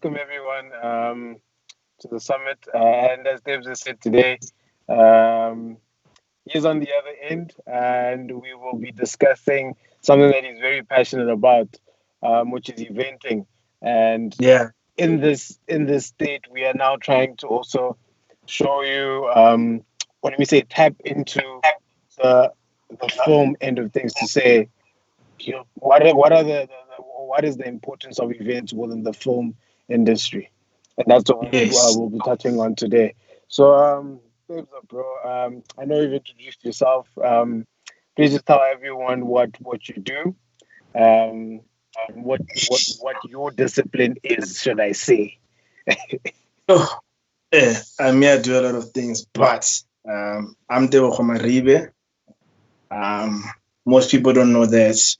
welcome everyone to the summit. And as Debs has said today, um, he's on the other end, and we will be discussing something that he's very passionate about, which is eventing. And Yeah. in this state, we are now trying to also show you, when we say tap into the the film end of things to say, what is the importance of events within the film industry, and that's what Yes. we'll be touching on today. So, Babes up, bro. I know you've introduced yourself. Please just tell everyone what you do, um, what your discipline is, should I say? Oh, yeah. I'm here to do a lot of things, but I'm Tebogo Maribe. Um, Most people don't know that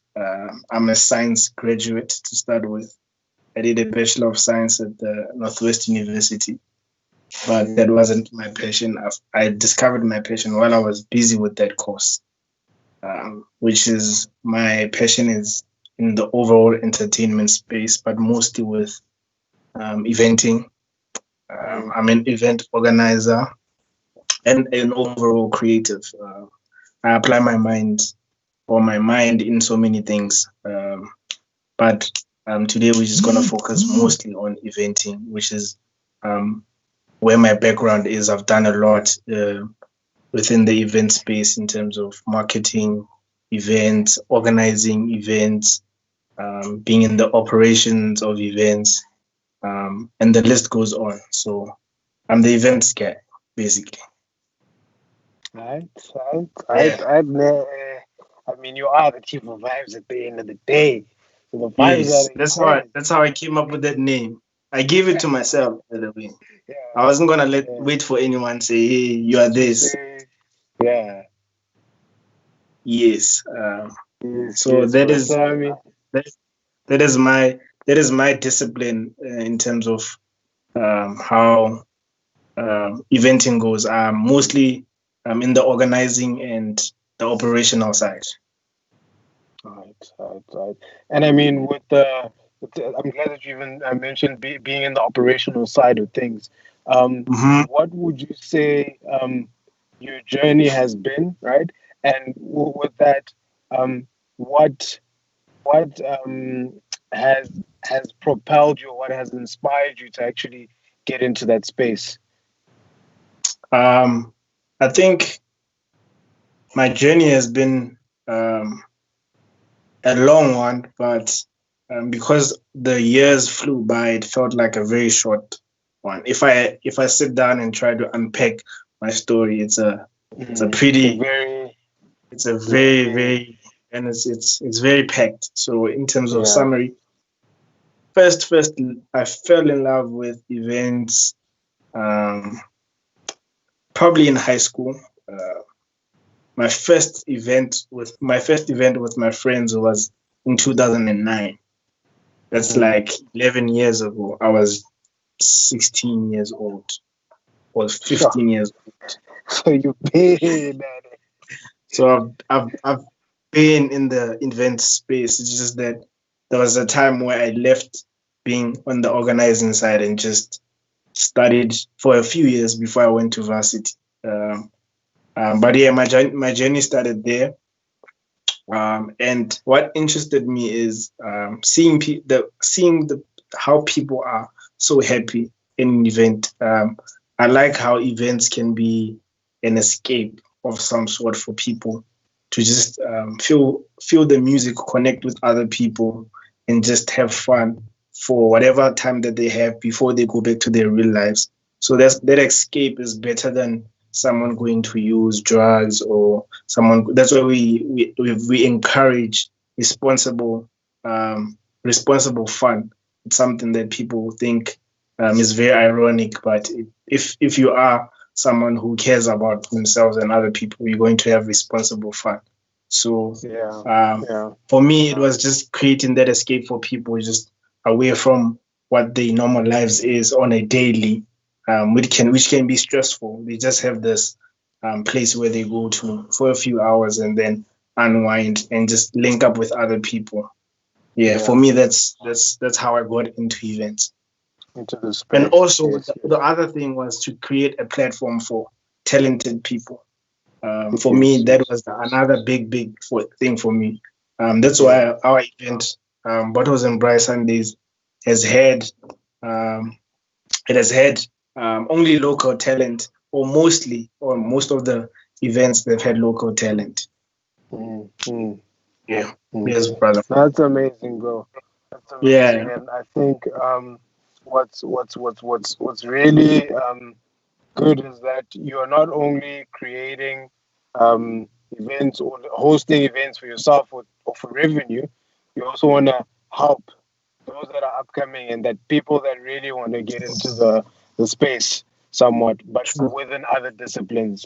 I'm a science graduate to start with. I did a Bachelor of Science at the Northwest University, but that wasn't my passion. I discovered my passion while I was busy with that course, which is my passion is in the overall entertainment space, but mostly with eventing. Mm. I'm an event organizer and an overall creative. I apply my mind in so many things. But today we're just gonna focus mostly on eventing, which is um, where my background is. I've done a lot within the event space in terms of marketing events, organizing events, being in the operations of events, and the list goes on. So I'm the events guy, basically. Right, right, right, Yeah. right. I mean, you are the chief of vibes at the end of the day. So the vibes are Yes, intense. that's how I came up with that name. I gave it to myself, by the way. I Yeah, wasn't gonna let yeah. wait for anyone to say, "Hey, you are To this." say, yeah, Yes. yes, So yes, bro. So I mean, that, that is my that is my discipline in terms of how eventing goes. Mostly in the organizing and the operational side. right, right, right. And I mean, I'm glad that you even mentioned being in the operational side of things. Hmm. What would you say your journey has been, right? And with that, um, what what has has propelled you, what has inspired you to actually get into that space? Um, I think my journey has been um, a long one, but because the years flew by, it felt like a very short one. If I sit down and try to unpack my story, it's a It's a pretty very, it's a very very, very and it's very packed. So in terms of yeah. summary, first I fell in love with events um, probably in high school. Uh, my first event with my friends was in 2009. That's Mm. like 11 years ago. I was 16 years old or Sure. 15 years old. So you've been at it. So I've been in the event space. It's just that there was a time where I left being on the organizing side and just studied for a few years before I went to varsity. But yeah, my journey started there. And what interested me is seeing the how people are so happy in an event. I like how events can be an escape of some sort for people to just feel the music, connect with other people, and just have fun for whatever time that they have before they go back to their real lives. So that escape is better than someone going to use drugs or someone. That's why we encourage responsible responsible fun. It's something that people think is very ironic, but if you are someone who cares about themselves and other people, you're going to have responsible fun. So Yeah, um, yeah, for me, it was just creating that escape for people, just away from what their normal lives is on a daily, which can be stressful. They just have this place where they go to for a few hours and then unwind and just link up with other people. Yeah, for yeah. me, that's how I got into events. into the And space. also Yes, the other thing was to create a platform for talented people. For me, yes, that yes, was yes. another big thing for me. That's Yeah. why our event, Bottles and Bright Sundays, has had um, it has had only local talent, or mostly, or most of the events they've had local talent. Mm, mm, Yeah. mm. Yes, brother. That's amazing, bro. That's amazing, Yeah. and I think what's really good is that you are not only creating events or hosting events for yourself or for revenue, you also want to help those that are upcoming and that people that really want to get into the space somewhat, but True. within other disciplines.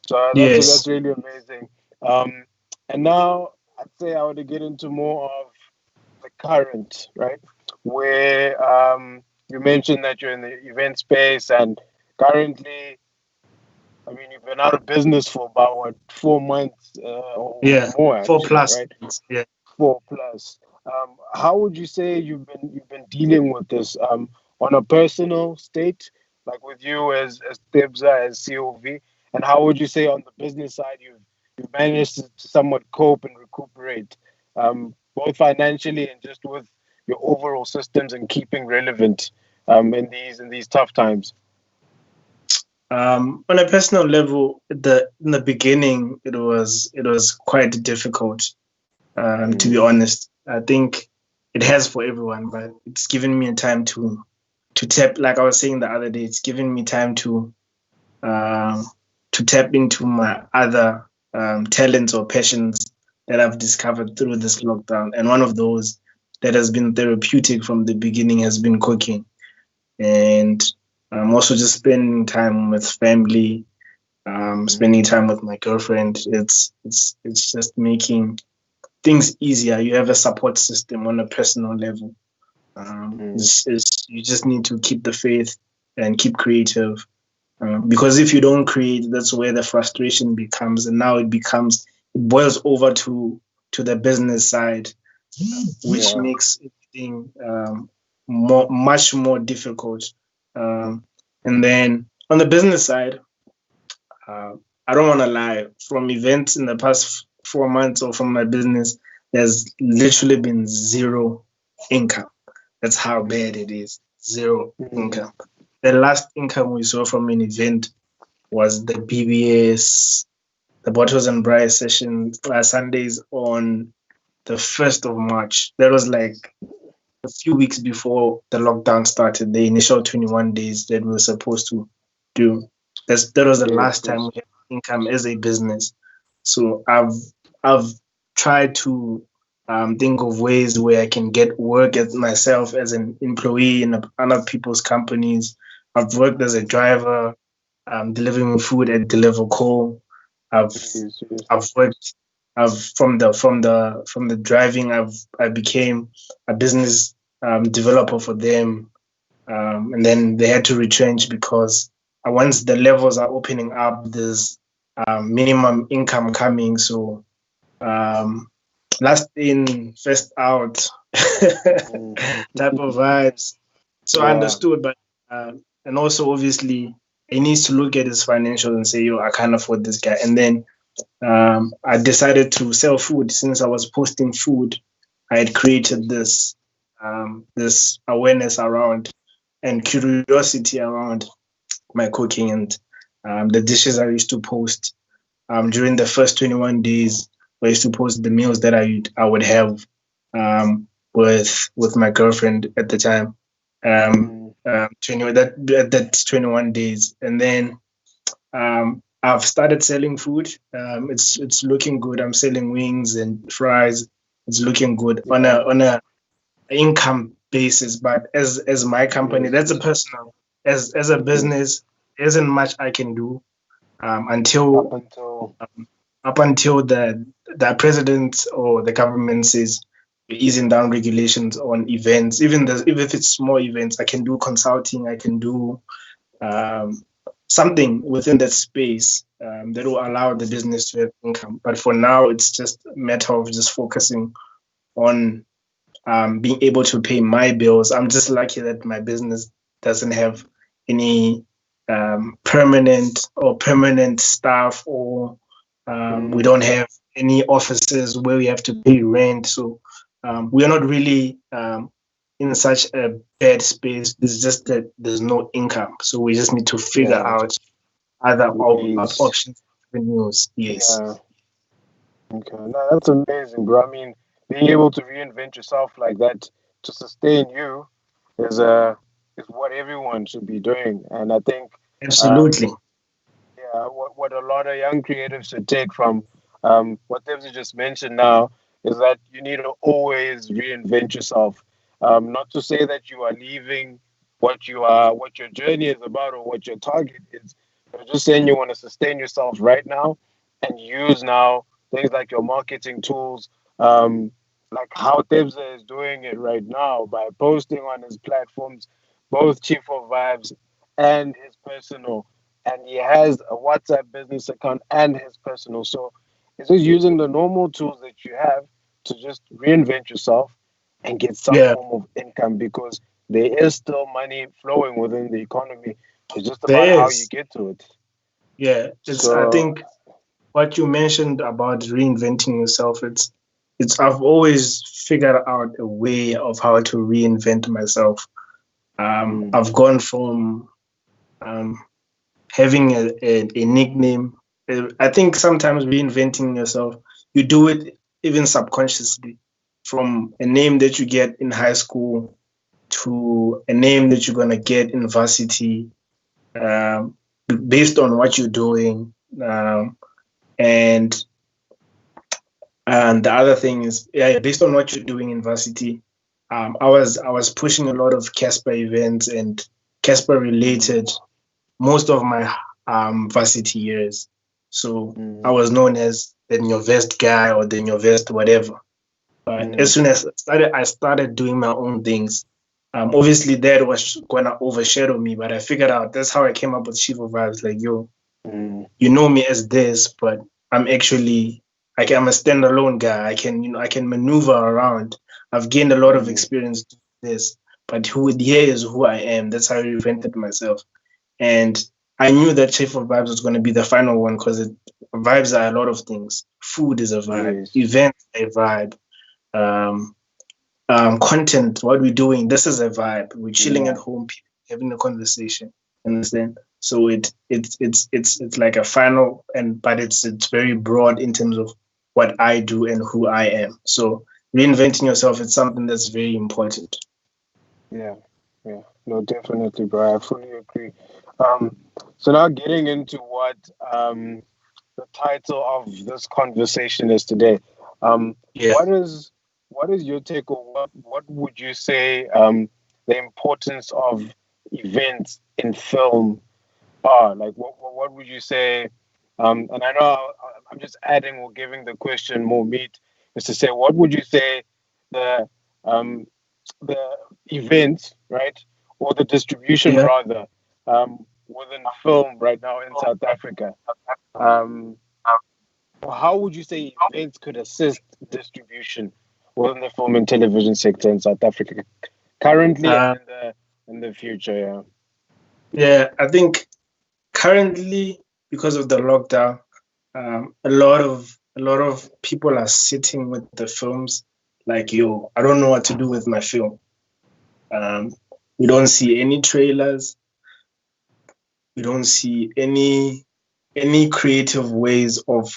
So that's Yes. really amazing. Um, and now I'd say I want to get into more of the current, right? Where you mentioned that you're in the event space and currently, I mean, you've been out of business for about what 4 months or Yeah. more Four actually, plus. right? Yeah. 4 plus. How would you say you've been dealing with this on a personal state, like with you as Tibza as COV, and how would you say on the business side you've managed to somewhat cope and recuperate, both financially and just with your overall systems and keeping relevant in these tough times. On a personal level, in the beginning, it was quite difficult. To be Mm, honest, I think it has for everyone, but it's given me a time to tap. Like I was saying the other day, it's given me time um, to tap into my other talents or passions that I've discovered through this lockdown. And one of those that has been therapeutic from the beginning has been cooking, and also just spending time with family, mm, spending time with my girlfriend. It's just making things easier. You have a support system on a personal level. mm. You just need to keep the faith and keep creative. Because if you don't create, that's where the frustration becomes, and now it boils over to the business side, which Yeah. makes everything much more difficult. Um, and then on the business side, uh, I don't want to lie. From events in the past 4 months or from my business, there's literally been zero income. That's how bad it is. Zero Mm, income. The last income we saw from an event was the BBS, the Bottles and Bright session Sundays on the 1st of March. That was like a few weeks before the lockdown started, the initial 21 days that we were supposed to do. That was the yes, last time yes. we had income as a business. So I've tried to think of ways where I can get work as myself as an employee in other people's companies. I've worked as a driver, delivering food at Deliver Call. I've Yes, yes. I've worked. I've from the driving. I became a business developer for them, and then they had to retrench because once the levels are opening up, there's minimum income coming. So um, last in, first out Mm. type of vibes. So I Yeah. understood, but and also obviously he needs to look at his financials and say, "Yo, I can't afford this guy." And then I decided to sell food since I was posting food. I had created this awareness around and curiosity around my cooking and the dishes I used to post during the first 21 days. I used to post the meals that I would have with my girlfriend at the time. 20 that's 21 days, and then I've started selling food. It's looking good. I'm selling wings and fries. It's looking good on a Yeah. income basis. But as my company, Yes, that's a yes. personal. As a Mm. business, there isn't much I can do Up until until up until the president or the government says we're easing down regulations on events. Even if it's small events, I can do consulting. I can do um, something within that space that will allow the business to have income. But for now, it's just a matter of just focusing on being able to pay my bills. I'm just lucky that my business doesn't have any permanent staff, or we don't have any offices where we have to pay rent. So we are not really in such a bad space. It's just that there's no income. So we just need to figure out other options, avenues. Yes. Yeah. Okay. No, that's amazing, bro. I mean, being able to reinvent yourself like that to sustain you is is what everyone should be doing. And I think Absolutely. yeah, what a lot of young creatives should take from what Debs just mentioned now is that you need to always reinvent yourself. Not to say that you are leaving what you are, what your journey is about, or what your target is. But just saying you want to sustain yourself right now and use now things like your marketing tools, like how Tebza is doing it right now by posting on his platforms, both Chief of Vibes and his personal, and he has a WhatsApp business account and his personal. So it's just using the normal tools that you have to just reinvent yourself and get some Yeah, form of income because there is still money flowing within the economy. It's just about there how you is. get to it. Yeah, I So think what you mentioned about reinventing yourself, it's I've always figured out a way of how to reinvent myself. mm, I've gone from um, having a nickname. I think sometimes reinventing yourself, you do it even subconsciously, from a name that you get in high school to a name that you're gonna get in varsity, um, based on what you're doing. And And the other thing is, yeah, based on what you're doing in varsity, I was pushing a lot of Casper events and Casper related most of my varsity years. So I mm, was known as the New Vest guy or the New Vest whatever. But as mm, soon as I started doing my own things. Obviously that was gonna overshadow me, but I figured out that's how I came up with Shiva Vibes. Like, yo, mm, you know me as this, but I'm actually I'm a standalone guy. I can maneuver around. I've gained a lot of mm, experience doing this, but here is who I am. That's how I reinvented myself. And I knew that Shape of Vibes was going to be the final one because vibes are a lot of things. Food is a vibe, yes. events are a vibe, um, content, what we're doing, this is a vibe. We're chilling at Yeah. home, having a conversation. Understand? So it's like a final, and but it's very broad in terms of what I do and who I am. So reinventing yourself is something that's very important. Yeah. Yeah. No, definitely, bro. I fully agree. Um, so now getting into what the title of this conversation is today. Um, Yeah. what is what is your take, or what would you say the importance of events in film are? Like, what would you say? And I know I'm just adding or giving the question more meat, is to say, what would you say the um, the events, right, or the distribution Yeah. rather, within film right now in South Africa? Um, how would you say events could assist distribution within the film and television sector in South Africa currently and Uh, in the future? Yeah. yeah. I think currently, because of the lockdown, a lot of people are sitting with the films like, yo, I don't know what to do with my film. Um, we don't see any trailers. We don't see any creative ways of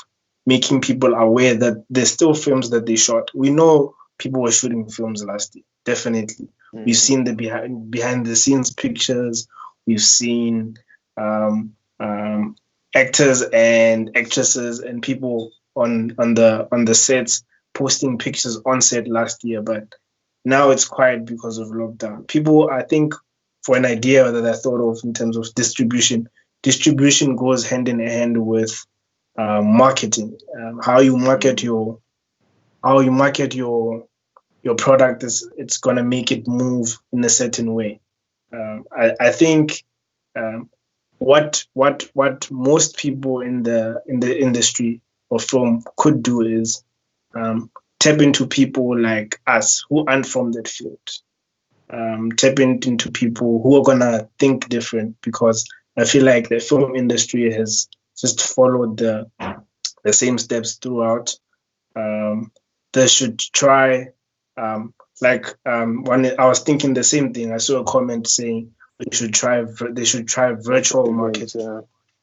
making people aware that there's still films that they shot. We know people were shooting films last year, definitely. We've Mm, seen the behind the scenes pictures. We've seen um, um, actors and actresses and people on the sets posting pictures on set last year, but now it's quiet because of lockdown. People, I think, for an idea that I thought of in terms of distribution, distribution goes hand in hand with marketing. How you market mm, your product is it's gonna make it move in a certain way. I think um, what most people in the industry of film could do is tap into people like us who aren't from that field. tapping into people who are gonna think different, because I feel like the film industry has just followed the same steps throughout. They should try, when I was thinking the same thing. I saw a comment saying they should try virtual Events, marketing.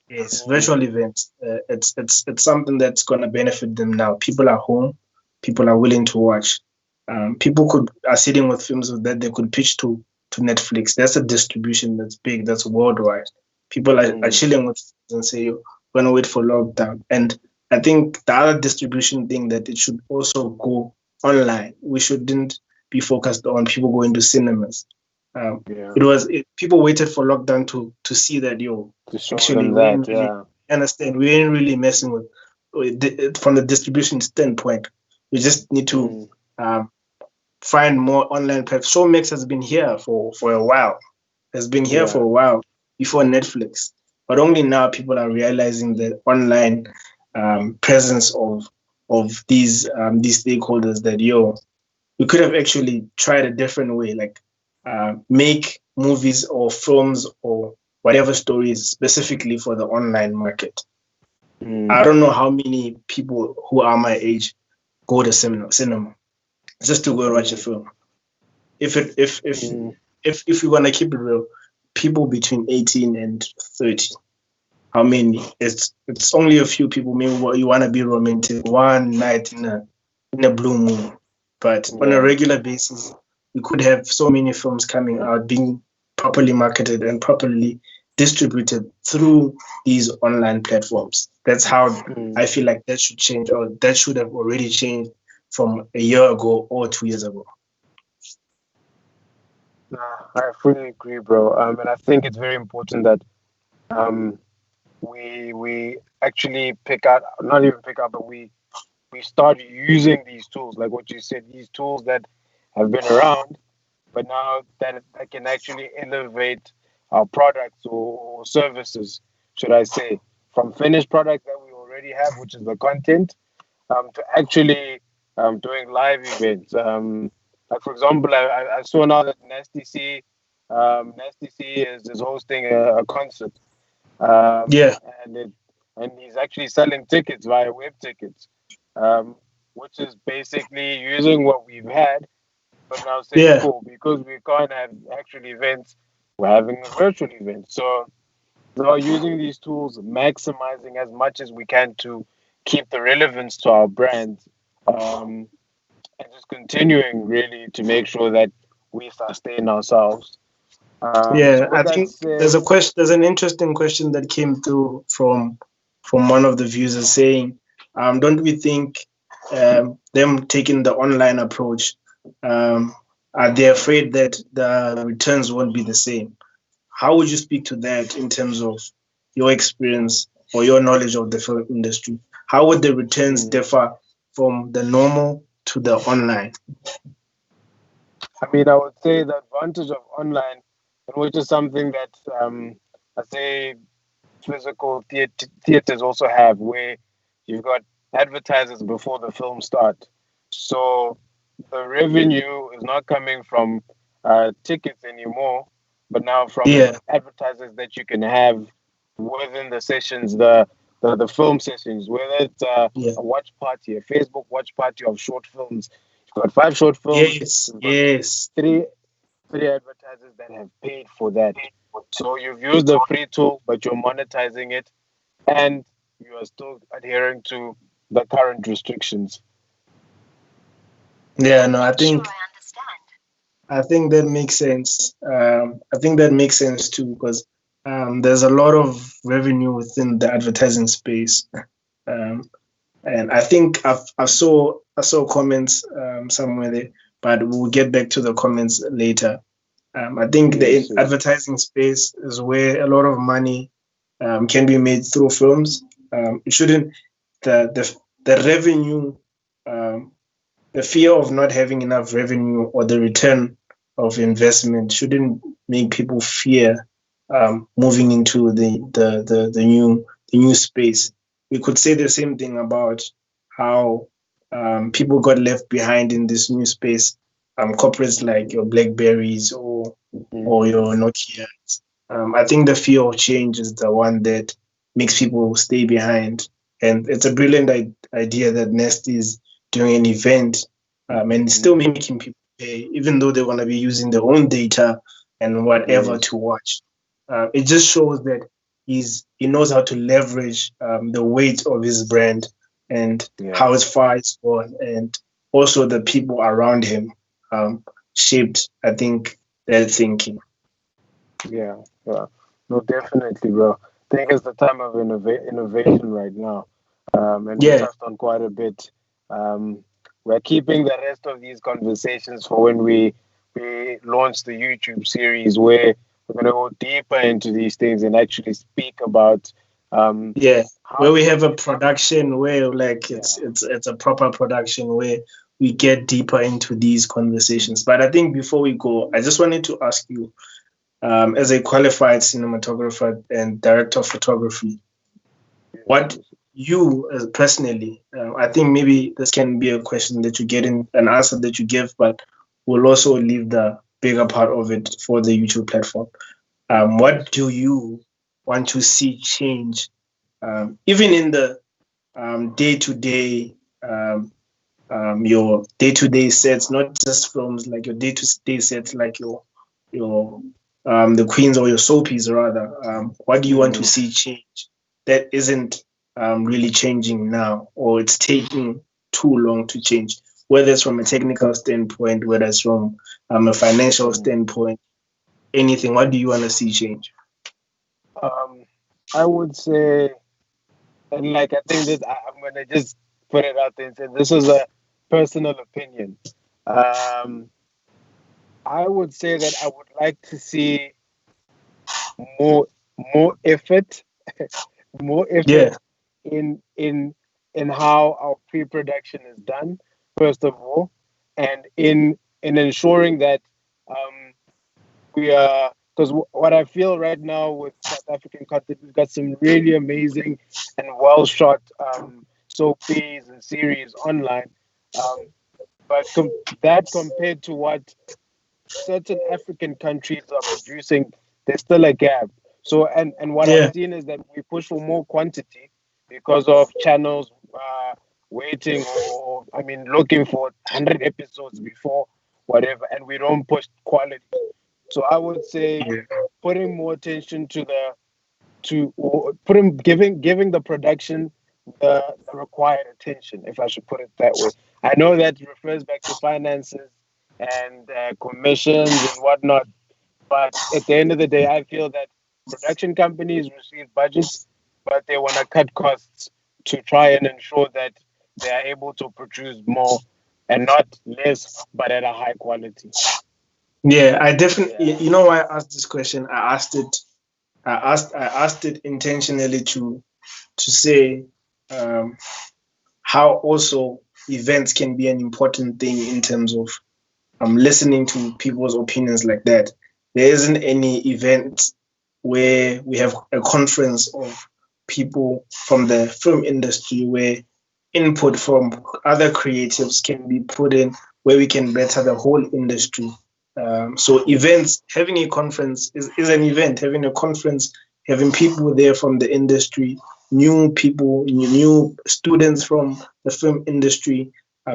Yes, virtual events. It's something that's gonna benefit them now. People are home, people are willing to watch. People are sitting with films that they could pitch to Netflix. That's a distribution that's big, that's worldwide. People are chilling with and say, "We're gonna wait for lockdown." And I think the other distribution thing, that it should also go online. We shouldn't be focused on people going to cinemas. People waited for lockdown to see that, to show actually them we that, ain't really understand. We ain't really messing from the distribution standpoint. We just need to find more online platforms. Showmax has been here for a while. Has been here for a while before Netflix, but only now people are realizing the online presence of these stakeholders. That we could have actually tried a different way, like make movies or films or whatever stories specifically for the online market. I don't know how many people who are my age go to cinema just to go and watch a film. If we want to keep it real, people between 18 and 30, how many? It's only a few people. Maybe you want to be romantic one night in a blue moon, but on a regular basis, we could have so many films coming out being properly marketed and properly distributed through these online platforms. That's how I feel like that should change, or that should have already changed from a year ago or 2 years ago. I fully agree, bro. And I think it's very important that we actually not even pick out, but we start using these tools, like what you said, these tools that have been around, but now that can actually elevate our products or services, should I say, from finished products that we already have, which is the content, to actually doing live events. Like for example, I saw now that Nasty C is hosting a concert, and he's actually selling tickets via web tickets, which is basically using what we've had, but now saying, cool, because we can't have actual events, we're having a virtual event. So using these tools, maximizing as much as we can to keep the relevance to our brand, and just continuing really to make sure that we sustain ourselves. I think there's an interesting question that came through from one of the viewers saying, don't we think them taking the online approach, are they afraid that the returns won't be the same? How would you speak to that in terms of your experience or your knowledge of the film industry? How would the returns differ from the normal to the online? I mean, I would say the advantage of online, which is something that I say physical theaters also have, where you've got advertisers before the film starts. So the revenue is not coming from tickets anymore, but now from advertisers that you can have within the sessions, the film sessions, whether it's a watch party, a Facebook watch party of short films. You've got 5 short films. Yes. Three advertisers that have paid for that. So you've used the free tool, but you're monetizing it, and you are still adhering to the current restrictions. Yeah, no, I think that makes sense. I think that makes sense too, because there's a lot of revenue within the advertising space, and I think I saw comments somewhere there, but we'll get back to the comments later. I think the advertising space is where a lot of money can be made through films. It shouldn't the revenue. The fear of not having enough revenue or the return of investment shouldn't make people fear moving into the new space. We could say the same thing about how people got left behind in this new space corporates like your Blackberries or your Nokias. I think the fear of change is the one that makes people stay behind. And it's a brilliant idea that Nest is doing an event and still making people pay, even though they're going to be using their own data and whatever to watch. It just shows that he knows how to leverage the weight of his brand and how far it's gone, and also the people around him shaped, I think, their thinking. Yeah, yeah. No, definitely, bro. I think it's the time of innovation right now. And we Yeah, touched on quite a bit. Um, we're keeping the rest of these conversations for when we launch the YouTube series, where we're going to go deeper into these things and actually speak about yeah. how Where we to have a really, production where like yeah, it's a proper production where we get deeper into these conversations. But I think before we go, I just wanted to ask you, as a qualified cinematographer and director of photography, what you personally, I think maybe this can be a question that you get in an answer that you give, but we'll also leave the bigger part of it for the YouTube platform. What do you want to see change, even in the day to day, your day to day sets, not just films, like your day to day sets, like your the queens or your soapies rather. What do you want to see change that isn't really changing now, or it's taking too long to change? Whether it's from a technical standpoint, whether it's from a financial standpoint, anything. What do you want to see change? um, I would say, and like I think this, I'm gonna just put it out there and say this is a personal opinion. Um, I would say that I would like to see more more effort, more Yeah, effort in how our pre-production is done, first of all, and in ensuring that um, we are, because what I feel right now with South African content, we've got some really amazing and well shot soapies and series online, um, but that compared to what certain African countries are producing, there's still a gap. So, and what I've yeah, seen is that we push for more quantity because of channels waiting, or I mean, looking for 100 episodes before whatever, and we don't push quality. So I would say yeah, putting more attention to the to or putting giving the production the required attention, if I should put it that way. I know that refers back to finances and commissions and whatnot, but at the end of the day, I feel that production companies receive budgets, but they want to cut costs to try and ensure that they are able to produce more and not less, but at a high quality. yeah. I definitely, Yeah. you know why I asked this question? I asked it intentionally to say um, how also events can be an important thing in terms of listening to people's opinions like that. There isn't any event where we have a conference of people from the film industry where input from other creatives can be put in, where we can better the whole industry. So events, having a conference is an event. Having a conference, having people there from the industry, new people, new students from the film industry,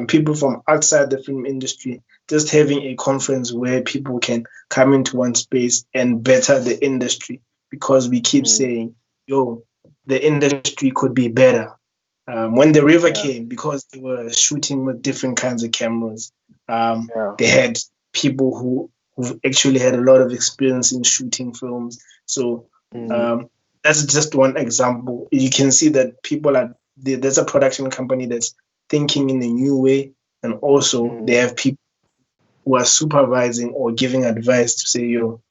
people from outside the film industry, just having a conference where people can come into one space and better the industry, because we keep Mm, saying, yo, the industry could be better. When the river yeah. came, because they were shooting with different kinds of cameras, Yeah. they had people who actually had a lot of experience in shooting films. So Mm, um, that's just one example. You can see that there's a production company that's thinking in a new way, and also they mm, have people who are supervising or giving advice to say, yo,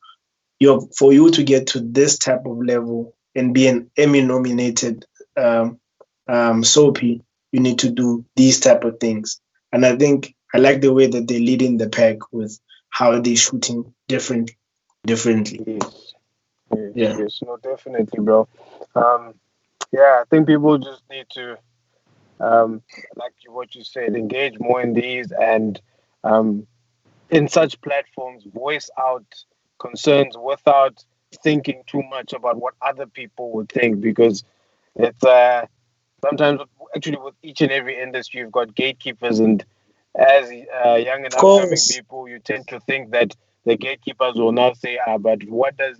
for you to get to this type of level and be an Emmy nominated um, soapy, you need to do these type of things. And I think I like the way that they lead in the pack with how they're shooting differently. yes. Yes. Yeah. Yes. No, definitely, bro. Um, yeah, I think people just need to, like what you said, engage more in these and um, in such platforms voice out concerns without thinking too much about what other people would think, because it's sometimes actually with each and every industry you've got gatekeepers, and as young and Of upcoming course. people you tend to think that the gatekeepers will now say, but what does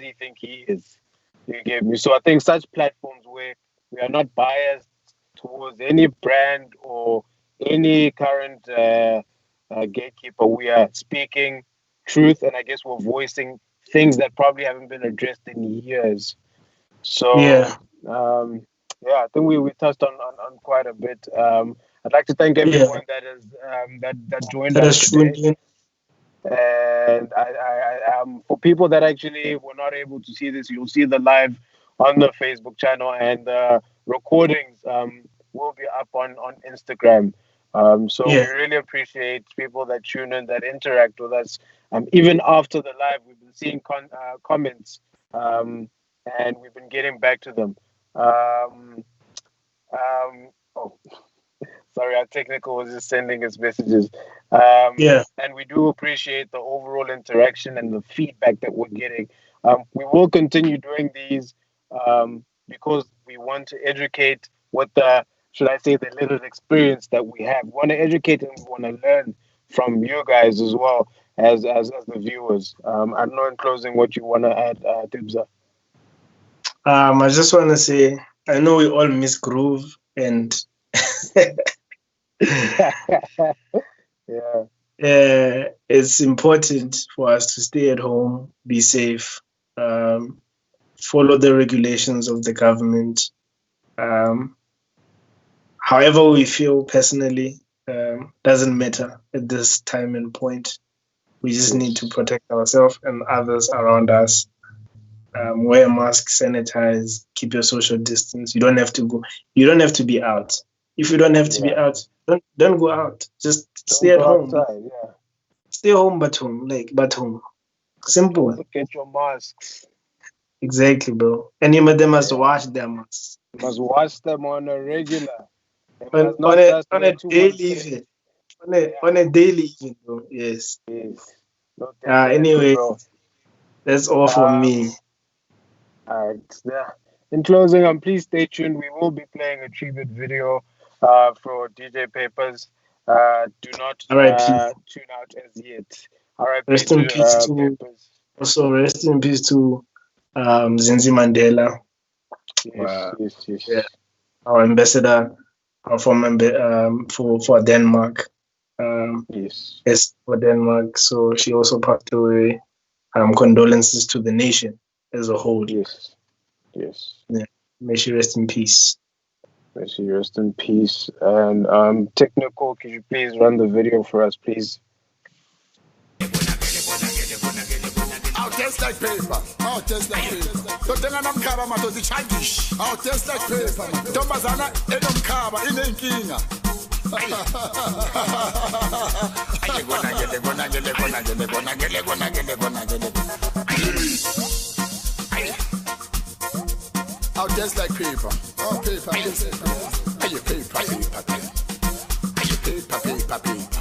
he think he is? You get me? So I think such platforms where we are not biased towards any brand or any current gatekeeper, we are speaking truth, and I guess we're voicing things that probably haven't been addressed in years. Yeah. So yeah, I think we touched on quite a bit. I'd like to thank Yeah. everyone that has that joined That us is true. today. And for people that actually were not able to see this, you'll see the live on the Facebook channel, and the recordings will be up on Instagram. So we Yeah. really appreciate people that tune in, that interact with us. Even after the live, we've been seeing comments, and we've been getting back to them. Um, oh, sorry, our technical was just sending us messages. Yeah. And we do appreciate the overall interaction and the feedback that we're getting. We will continue doing these because we want to educate what the, should I say, the little experience that we have. We want to educate and we want to learn from you guys as well as the viewers. I don't know in closing what you want to add, Dibza. I just want to say, I know we all miss groove, and Yeah. it's important for us to stay at home, be safe, um, follow the regulations of the government. Um, However we feel personally, doesn't matter at this time and point. We just need to Yes. protect ourselves and others around us. Wear a mask, sanitize, keep your social distance. You don't have to go. You don't have to be out. If you don't have to be Yeah. out, don't go out. Just stay Don't at go home. outside. Yeah. Stay home, but home. Simple. Get your masks. Exactly, bro. And they must Yeah. wash their masks You must wash them on a regular. They on must not just on wear a two daily one set. even. On Yeah. a daily even, bro. Yes. Yes. No, definitely, Anyway, bro. that's all for me. All right. Yeah. In closing, please stay tuned. We will be playing a tribute video for DJ Papers. Do not R.I.P. tune out as yet. RIP Rest in to peace to Papers. also rest in peace to Zinzi Mandela. Yes, yes, Yeah, yes. our ambassador, our former for Denmark. Yes, Yes, for Denmark. So she also passed away. Condolences to the nation as a whole. yes, yes. Yeah. May she rest in peace. May she rest in peace. And technical, could you please run the video for us, please? I'll taste like paper. I'll taste like paper. Don't think I'm cover my to the childish. I'll taste like paper. Tombazana, edom cover in a kinga. I'll taste like paper. Oh, paper. Paper, paper, paper. Paper, paper, paper.